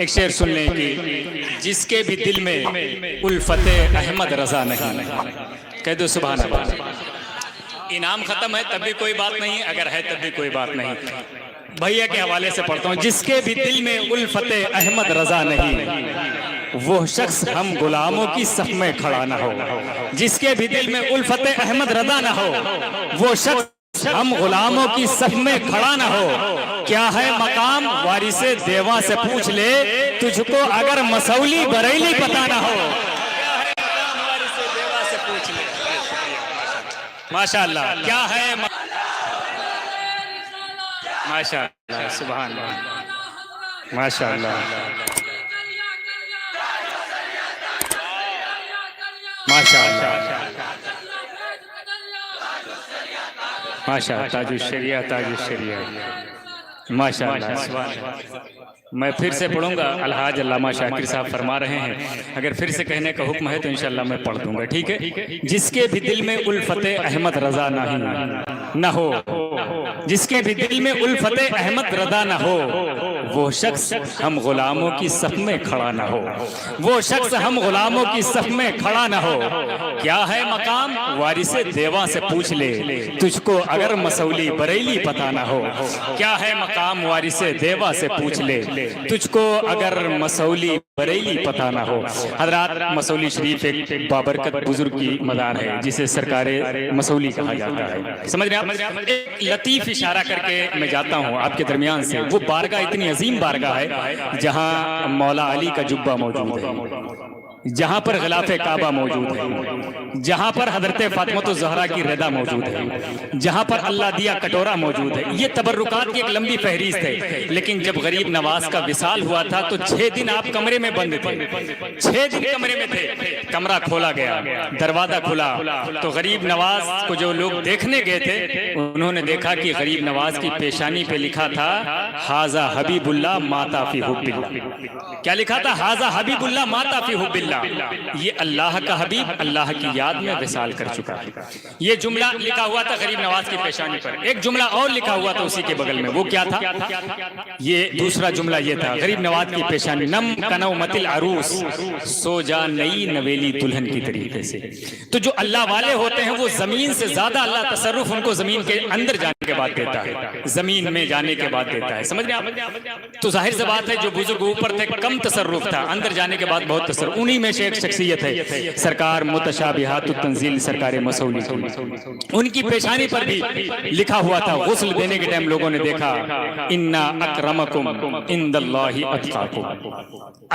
ایک شعر سن لیں کہ جس کے بھی دل میں الفت احمد رضا نہیں، کہہ دو سبحان اللہ۔ انعام ختم ہے تب بھی کوئی بات نہیں، اگر ہے تب بھی کوئی بات نہیں۔ بھیا کے حوالے سے پڑھتا ہوں، جس کے بھی دل میں الفت احمد رضا نہیں، وہ شخص ہم غلاموں کی صف میں کھڑا نہ ہو۔ جس کے بھی دل میں الفت احمد رضا نہ ہو، وہ شخص ہم غلاموں کی صف میں کھڑا نہ ہو۔ کیا ہے مقام وارث دیواں سے پوچھ لے، تجھ کو اگر مسولی بریلی پتہ نہ ہو۔ ماشاء اللہ، کیا ہے ماشاء اللہ، سبحان اللہ، ماشاء اللہ، ماشاء اللہ، ماشاء اللہ، تاج الشریعہ، تاج الشریعہ، ماشاء اللہ، سبحان اللہ۔ میں پھر سے پڑھوں گا، الحاج علامہ شاکر صاحب فرما رہے ہیں، اگر پھر سے کہنے کا حکم ہے تو انشاءاللہ میں پڑھ دوں گا، ٹھیک ہے؟ جس کے بھی دل میں الفت احمد رضا نہ ہو، جس کے بھی دل میں الفت احمد رضا نہ ہو، وہ شخص ہم غلاموں کی صف میں کھڑا نہ ہو۔ وہ شخص ہم غلاموں کی صف میں کھڑا نہ ہو۔ کیا ہے مقام وارث دیواں سے پوچھ لے، تجھ کو اگر مسولی بریلی پتہ نہ ہو۔ کیا ہے مقام وارث دیواں سے پوچھ لے، تجھ کو اگر مسولی بریلی پتہ نہ ہو۔ حضرات، مسولی شریف ایک بابرکت بزرگ کی مزار ہے جسے سرکار مسولی کہا جاتا ہے۔ سمجھ رہے ہیں؟ ایک لطیف اشارہ کر کے میں جاتا ہوں آپ کے درمیان سے۔ وہ بارگاہ اتنی عظیم بارگاہ ہے جہاں مولا علی کا جبہ موجود ہے، جہاں پر غلاف کعبہ موجود ہے، جہاں پر حضرت فاطمہ الزہرا کی رضا موجود ہے، جہاں پر اللہ دیا کٹورا موجود ہے۔ یہ تبرکات کی ایک لمبی فہرست ہے، لیکن جب غریب نواز کا وصال ہوا تھا تو 6 دن آپ کمرے میں بند تھے، 6 دن کمرے میں تھے۔ کمرہ کھولا گیا، دروازہ کھلا تو غریب نواز کو جو لوگ دیکھنے گئے تھے انہوں نے دیکھا کہ غریب نواز کی پیشانی پہ لکھا تھا ھذا حبیب اللہ ماتا فی حب اللہ۔ کیا لکھا تھا؟ ھذا حبیب اللہ ماتا فی حب اللہ۔ یہ اللہ کا حبیب اللہ کی یاد میں وصال کر چکا ہے۔ یہ جملہ لکھا ہوا تھا غریب نواز کی پیشانی پر۔ ایک جملہ اور لکھا ہوا تھا اسی کے بغل میں، وہ کیا تھا؟ یہ دوسرا جملہ یہ تھا، غریب نواز کی پیشانی، نم کنو مت العروس، سو جا نئی نویلی دلہن کی طریقے سے۔ تو جو اللہ والے ہوتے ہیں وہ زمین سے زیادہ اللہ تصرف ان کو زمین کے اندر جانے کے بعد دیتا ہے، زمین میں جانے کے بعد دیتا ہے۔ سمجھ رہے آپ؟ تو ظاہر سی بات ہے جو بزرگ اوپر تھے کم تصرف تھا، اندر جانے کے بعد بہت تصرف۔ انہی میں سے ایک شخصیت ہے سرکار متشابہات التنزیل سرکار مسولی کی۔ ان کی پیشانی پر بھی لکھا ہوا تھا، غسل دینے کے ٹائم لوگوں نے دیکھا، انا اکرمکم عند اللہ اتقاکم۔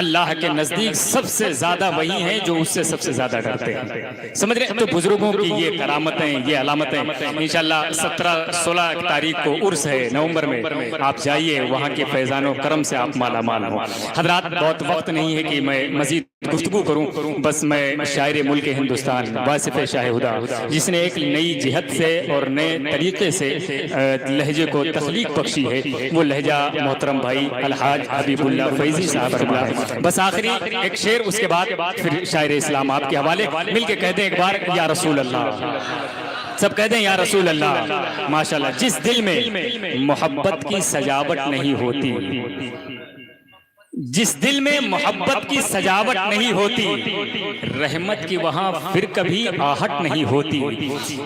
اللہ کے نزدیک سب سے زیادہ وہی ہیں جو اس سے سب سے زیادہ ڈرتے ہیں۔ سمجھ رہے ہیں؟ تو بزرگوں کی یہ کرامتیں، یہ علامتیں، انشاءاللہ 17-16 تاریخ کو عرس ہے نومبر میں، آپ جائیے، وہاں کے فیضان و کرم سے آپ مالا مال ہوں۔ حضرات، بہت وقت نہیں ہے کہ میں مزید گفتگو کروں، بس میں شاعر ملک ہندوستان واصف شاہ ہدا، جس نے ایک نئی جہت سے اور نئے طریقے سے لہجے کو تخلیق بخشی ہے، وہ لہجہ محترم بھائی الحاج حبیب اللہ فیضی صاحب ہے۔ بس آخری ایک شعر، اس کے بعد پھر شاعر اسلام آپ کے حوالے، مل کے کہہ دیں ایک بار یا رسول اللہ، سب کہہ دیں یا رسول اللہ۔ ماشاءاللہ، جس دل میں محبت کی سجاوٹ نہیں ہوتی، جس دل میں محبت کی سجاوٹ نہیں ہوتی، رحمت کی وہاں پھر کبھی آہٹ نہیں ہوتی۔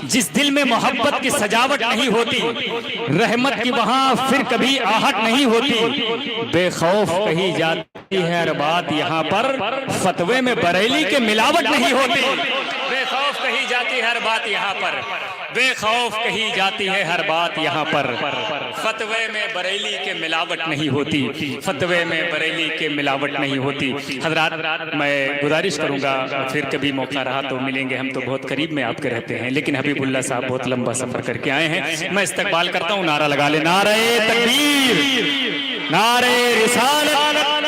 جس دل میں محبت کی سجاوٹ نہیں ہوتی، رحمت کی وہاں پھر کبھی آہٹ نہیں ہوتی۔ بے خوف کہی جاتی ہے ہر بات یہاں پر، فتوے میں بریلی کے ملاوٹ نہیں ہوتی۔ بے خوف کہی جاتی ہے ہر بات یہاں پر، بے خوف کہی جاتی ہے ہر بات یہاں پر، فتوے میں بریلی کے ملاوٹ نہیں ہوتی، فتوے میں بریلی کے ملاوٹ نہیں ہوتی۔ حضرات، میں گزارش کروں گا پھر کبھی موقع رہا تو ملیں گے، ہم تو بہت قریب میں آپ کے رہتے ہیں، لیکن حبیب اللہ صاحب بہت لمبا سفر کر کے آئے ہیں۔ میں استقبال کرتا ہوں، نعرہ لگا لے، نعرہ تکبیر، نعرہ رسالت۔